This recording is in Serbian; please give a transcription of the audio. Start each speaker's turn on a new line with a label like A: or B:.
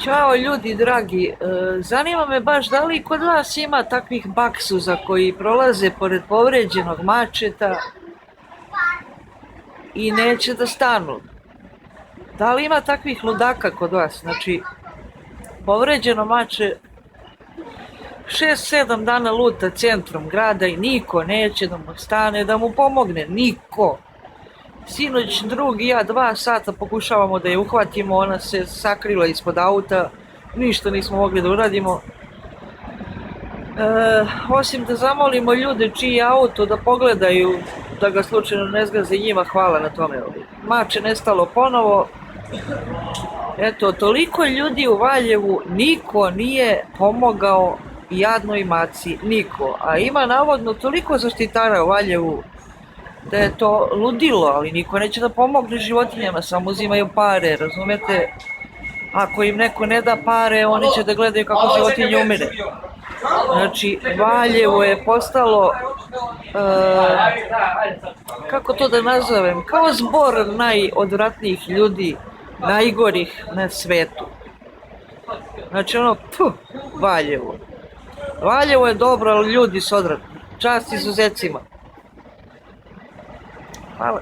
A: Ćao ljudi dragi, zanima me baš da li kod vas ima takvih baksuza koji prolaze pored povređenog mačeta i neće da stanu. Da li ima takvih ludaka kod vas? Znači, povređeno mače 6-7 dana luta centrom grada i niko neće da mu stane, da mu pomogne, niko. Sinoć drug i ja 2 sata pokušavamo da je uhvatimo, ona se sakrila ispod auta, ništa nismo mogli da uradimo. Osim da zamolimo ljude čiji je auto da pogledaju, da ga slučajno ne zgaze, njima hvala na tome. Mače nestalo ponovo. Eto, toliko ljudi u Valjevu, niko nije pomogao jadnoj maci, niko. A ima navodno toliko zaštitara u Valjevu da je to ludilo, ali niko neće da pomogne životinjama, samo uzimaju pare, razumete? Ako im neko ne da pare, oni će da gledaju kako životinje umire. Znači, Valjevo je postalo, kako to da nazovem, kao zbor najodvratnijih ljudi, najgorih na svetu. Znači ono, Valjevo. Valjevo je dobro, ali ljudi su odvratni. Čast izuzecima. Hvala.